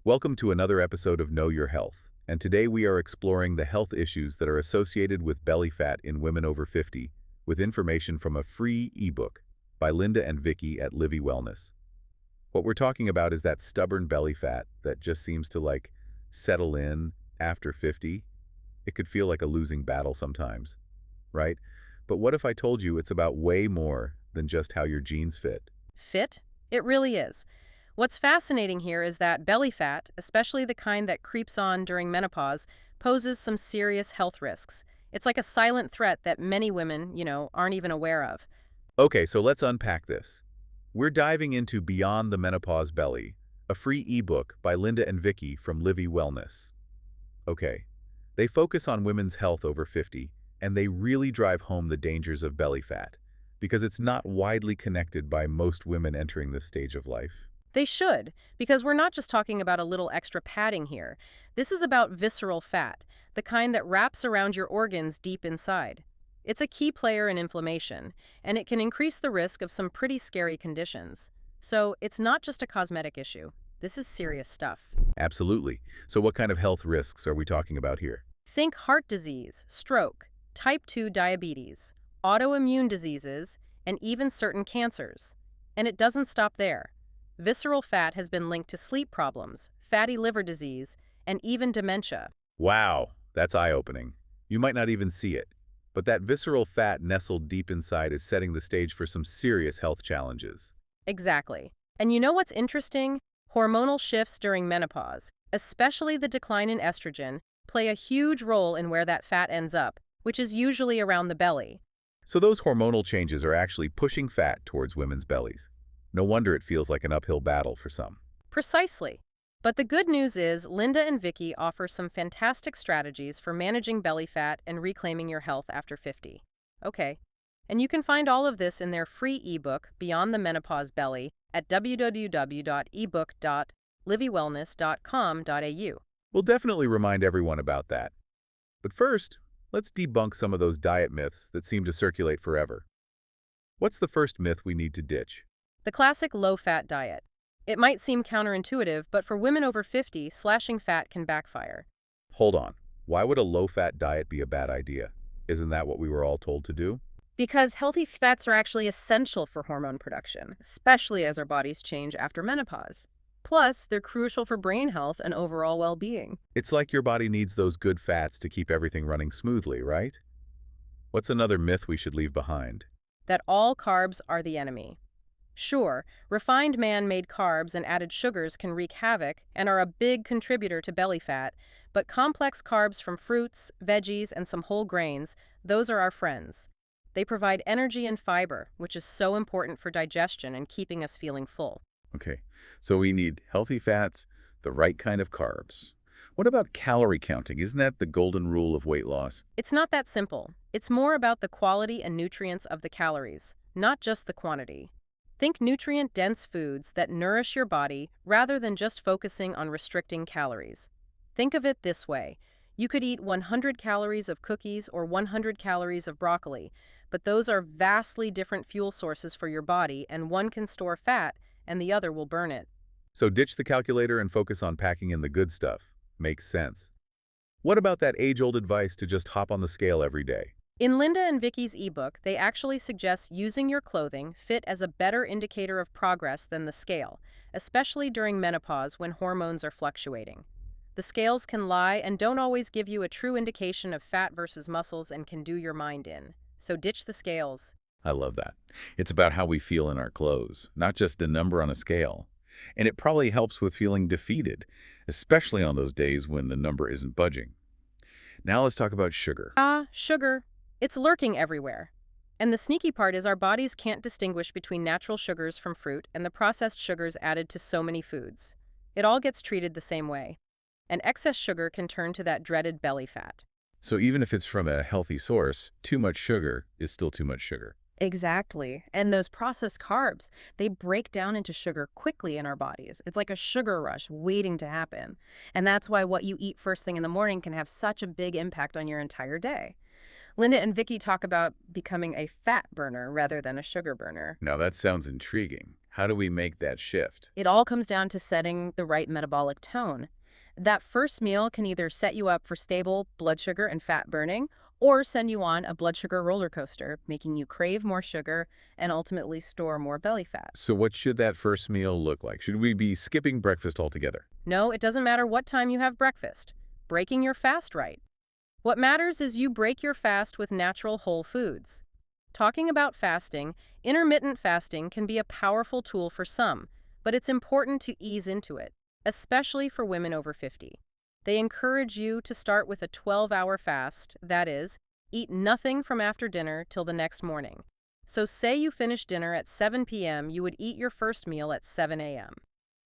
Welcome to another episode of Know Your Health, and today we are exploring the health issues that are associated with belly fat in women over 50, with information from a free ebook by Linda and Vicky at Livy Wellness. What we're talking about is that stubborn belly fat that just seems to settle in after 50. It could feel like a losing battle sometimes, right? But what if I told you it's about way more than just how your genes fit? Fit? It really is. What's fascinating here is that belly fat, especially the kind that creeps on during menopause, poses some serious health risks. It's like a silent threat that many women, aren't even aware of. Okay, so let's unpack this. We're diving into Beyond the Menopause Belly, a free ebook by Linda and Vicky from Livy Wellness. Okay, they focus on women's health over 50, and they really drive home the dangers of belly fat, because it's not widely connected by most women entering this stage of life. They should, because we're not just talking about a little extra padding here. This is about visceral fat, the kind that wraps around your organs deep inside. It's a key player in inflammation, and it can increase the risk of some pretty scary conditions. So it's not just a cosmetic issue. This is serious stuff. Absolutely. So what kind of health risks are we talking about here? Think heart disease, stroke, type 2 diabetes, autoimmune diseases, and even certain cancers. And it doesn't stop there. Visceral fat has been linked to sleep problems, fatty liver disease, and even dementia. Wow, that's eye-opening. You might not even see it, but that visceral fat nestled deep inside is setting the stage for some serious health challenges. Exactly. And you know what's interesting? Hormonal shifts during menopause, especially the decline in estrogen, play a huge role in where that fat ends up, which is usually around the belly. So those hormonal changes are actually pushing fat towards women's bellies. No wonder it feels like an uphill battle for some. Precisely. But the good news is Linda and Vicky offer some fantastic strategies for managing belly fat and reclaiming your health after 50. Okay. And you can find all of this in their free ebook, Beyond the Menopause Belly, at www.ebook.livywellness.com.au. We'll definitely remind everyone about that. But first, let's debunk some of those diet myths that seem to circulate forever. What's the first myth we need to ditch? The classic low-fat diet. It might seem counterintuitive, but for women over 50, slashing fat can backfire. Hold on. Why would a low-fat diet be a bad idea? Isn't that what we were all told to do? Because healthy fats are actually essential for hormone production, especially as our bodies change after menopause. Plus, they're crucial for brain health and overall well-being. It's like your body needs those good fats to keep everything running smoothly, right? What's another myth we should leave behind? That all carbs are the enemy. Sure, refined man-made carbs and added sugars can wreak havoc and are a big contributor to belly fat, but complex carbs from fruits, veggies, and some whole grains, those are our friends. They provide energy and fiber, which is so important for digestion and keeping us feeling full. Okay, so we need healthy fats, the right kind of carbs. What about calorie counting? Isn't that the golden rule of weight loss? It's not that simple. It's more about the quality and nutrients of the calories, not just the quantity. Think nutrient-dense foods that nourish your body rather than just focusing on restricting calories. Think of it this way. You could eat 100 calories of cookies or 100 calories of broccoli, but those are vastly different fuel sources for your body, and one can store fat and the other will burn it. So ditch the calculator and focus on packing in the good stuff. Makes sense. What about that age-old advice to just hop on the scale every day? In Linda and Vicky's ebook, they actually suggest using your clothing fit as a better indicator of progress than the scale, especially during menopause when hormones are fluctuating. The scales can lie and don't always give you a true indication of fat versus muscles and can do your mind in. So ditch the scales. I love that. It's about how we feel in our clothes, not just a number on a scale. And it probably helps with feeling defeated, especially on those days when the number isn't budging. Now let's talk about sugar. Sugar. It's lurking everywhere. And the sneaky part is our bodies can't distinguish between natural sugars from fruit and the processed sugars added to so many foods. It all gets treated the same way. And excess sugar can turn to that dreaded belly fat. So even if it's from a healthy source, too much sugar is still too much sugar. Exactly. And those processed carbs, they break down into sugar quickly in our bodies. It's like a sugar rush waiting to happen. And that's why what you eat first thing in the morning can have such a big impact on your entire day. Linda and Vicky talk about becoming a fat burner rather than a sugar burner. Now that sounds intriguing. How do we make that shift? It all comes down to setting the right metabolic tone. That first meal can either set you up for stable blood sugar and fat burning, or send you on a blood sugar roller coaster, making you crave more sugar and ultimately store more belly fat. So what should that first meal look like? Should we be skipping breakfast altogether? No, it doesn't matter what time you have breakfast. Breaking your fast right. What matters is you break your fast with natural whole foods. Talking about fasting, intermittent fasting can be a powerful tool for some, but it's important to ease into it, especially for women over 50. They encourage you to start with a 12-hour fast, that is, eat nothing from after dinner till the next morning. So say you finish dinner at 7 p.m., you would eat your first meal at 7 a.m.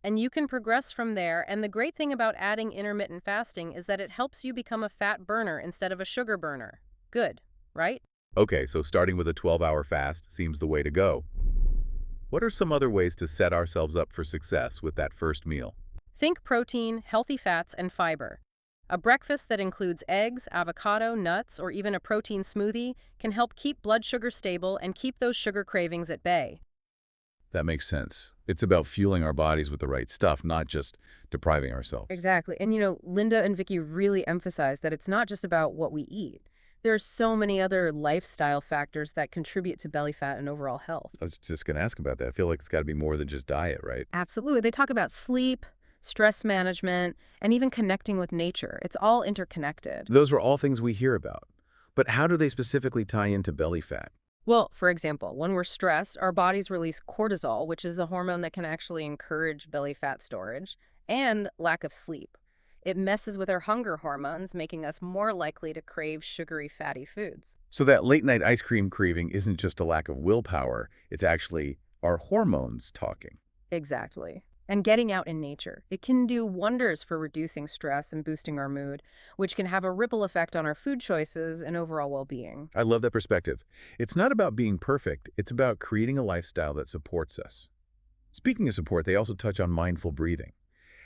And you can progress from there, and the great thing about adding intermittent fasting is that it helps you become a fat burner instead of a sugar burner. Good, right? Okay, so starting with a 12-hour fast seems the way to go. What are some other ways to set ourselves up for success with that first meal? Think protein, healthy fats, and fiber. A breakfast that includes eggs, avocado, nuts, or even a protein smoothie can help keep blood sugar stable and keep those sugar cravings at bay. That makes sense. It's about fueling our bodies with the right stuff, not just depriving ourselves. Exactly. And Linda and Vicky really emphasize that it's not just about what we eat. There are so many other lifestyle factors that contribute to belly fat and overall health. I was just going to ask about that. I feel like it's got to be more than just diet, right? Absolutely. They talk about sleep, stress management, and even connecting with nature. It's all interconnected. Those are all things we hear about. But how do they specifically tie into belly fat? Well, for example, when we're stressed, our bodies release cortisol, which is a hormone that can actually encourage belly fat storage, and lack of sleep. It messes with our hunger hormones, making us more likely to crave sugary, fatty foods. So that late-night ice cream craving isn't just a lack of willpower, it's actually our hormones talking. Exactly. And getting out in nature. It can do wonders for reducing stress and boosting our mood, which can have a ripple effect on our food choices and overall well-being. I love that perspective. It's not about being perfect, it's about creating a lifestyle that supports us. Speaking of support, they also touch on mindful breathing.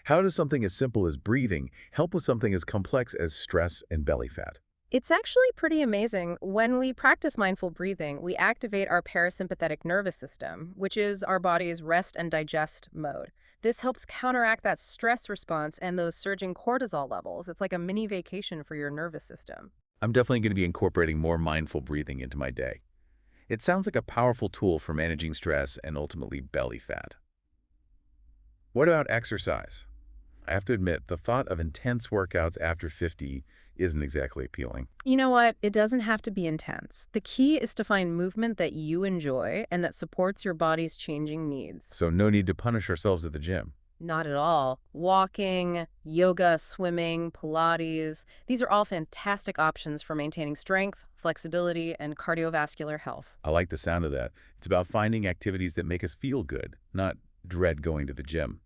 How does something as simple as breathing help with something as complex as stress and belly fat? It's actually pretty amazing. When we practice mindful breathing, we activate our parasympathetic nervous system, which is our body's rest and digest mode. This helps counteract that stress response and those surging cortisol levels. It's like a mini vacation for your nervous system. I'm definitely going to be incorporating more mindful breathing into my day. It sounds like a powerful tool for managing stress and ultimately belly fat. What about exercise? I have to admit, the thought of intense workouts after 50 isn't exactly appealing. You know what? It doesn't have to be intense. The key is to find movement that you enjoy and that supports your body's changing needs. So no need to punish ourselves at the gym. Not at all. Walking, yoga, swimming, Pilates, these are all fantastic options for maintaining strength, flexibility, and cardiovascular health. I like the sound of that. It's about finding activities that make us feel good, not dread going to the gym.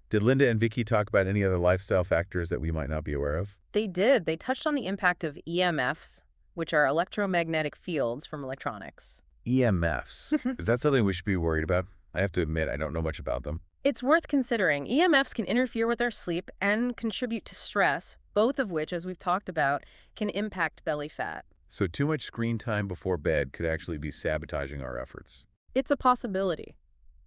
Did Linda and Vicky talk about any other lifestyle factors that we might not be aware of? They did. They touched on the impact of EMFs, which are electromagnetic fields from electronics. EMFs. Is that something we should be worried about? I have to admit, I don't know much about them. It's worth considering. EMFs can interfere with our sleep and contribute to stress, both of which, as we've talked about, can impact belly fat. So too much screen time before bed could actually be sabotaging our efforts. It's a possibility.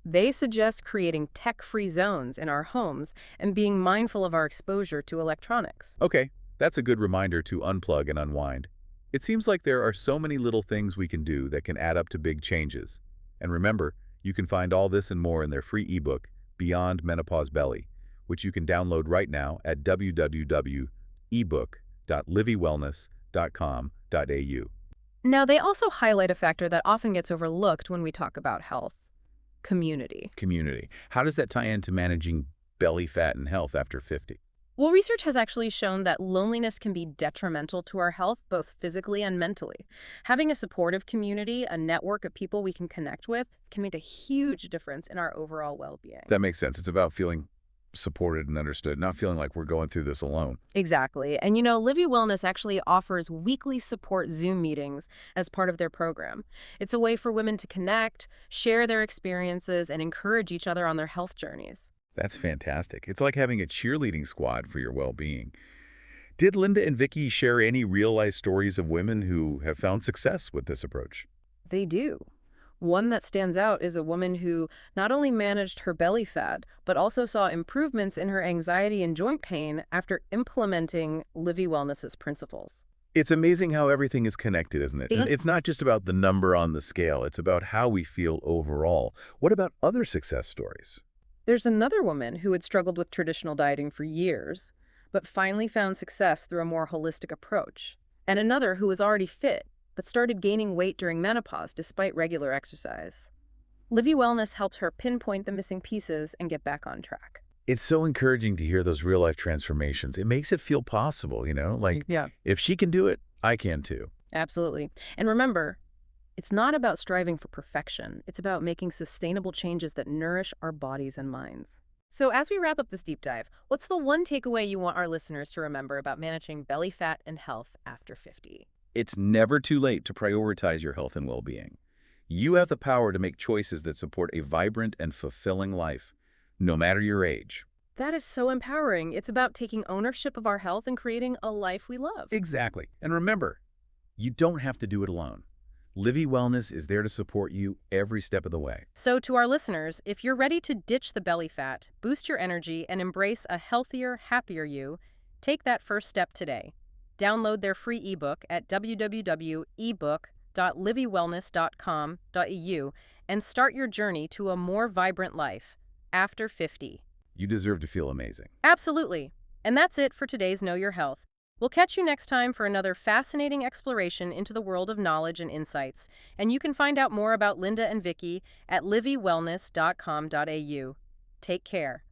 They suggest creating tech-free zones in our homes and being mindful of our exposure to electronics. Okay, that's a good reminder to unplug and unwind. It seems like there are so many little things we can do that can add up to big changes. And remember, you can find all this and more in their free ebook, Beyond Menopause Belly, which you can download right now at www.ebook.livywellness.com.au. Now, they also highlight a factor that often gets overlooked when we talk about health: community. Community. How does that tie into managing belly fat and health after 50? Well, research has actually shown that loneliness can be detrimental to our health, both physically and mentally. Having a supportive community, a network of people we can connect with, can make a huge difference in our overall well-being. That makes sense. It's about feeling supported and understood, not feeling like we're going through this alone. Exactly. And Livy Wellness actually offers weekly support Zoom meetings as part of their program. It's a way for women to connect, share their experiences, and encourage each other on their health journeys. That's fantastic. It's like having a cheerleading squad for your well-being. Did Linda and Vicky share any real-life stories of women who have found success with this approach? They do. One that stands out is a woman who not only managed her belly fat, but also saw improvements in her anxiety and joint pain after implementing Livy Wellness's principles. It's amazing how everything is connected, isn't it? Yeah. And it's not just about the number on the scale, it's about how we feel overall. What about other success stories? There's another woman who had struggled with traditional dieting for years, but finally found success through a more holistic approach. And another who was already fit, but started gaining weight during menopause despite regular exercise. Livy Wellness helped her pinpoint the missing pieces and get back on track. It's so encouraging to hear those real-life transformations. It makes it feel possible, Like, Yeah, if she can do it, I can too. absolutely. And remember, it's not about striving for perfection. It's about making sustainable changes that nourish our bodies and minds. So as we wrap up this deep dive, what's the one takeaway you want our listeners to remember about managing belly fat and health after 50? It's never too late to prioritize your health and well-being. You have the power to make choices that support a vibrant and fulfilling life, no matter your age. That is so empowering. It's about taking ownership of our health and creating a life we love. Exactly. And remember, you don't have to do it alone. Livy Wellness is there to support you every step of the way. So to our listeners, if you're ready to ditch the belly fat, boost your energy, and embrace a healthier, happier you, take that first step today. Download their free ebook at www.ebook.livywellness.com.eu and start your journey to a more vibrant life after 50. You deserve to feel amazing. Absolutely. And that's it for today's Know Your Health. We'll catch you next time for another fascinating exploration into the world of knowledge and insights. And you can find out more about Linda and Vicky at livywellness.com.au. Take care.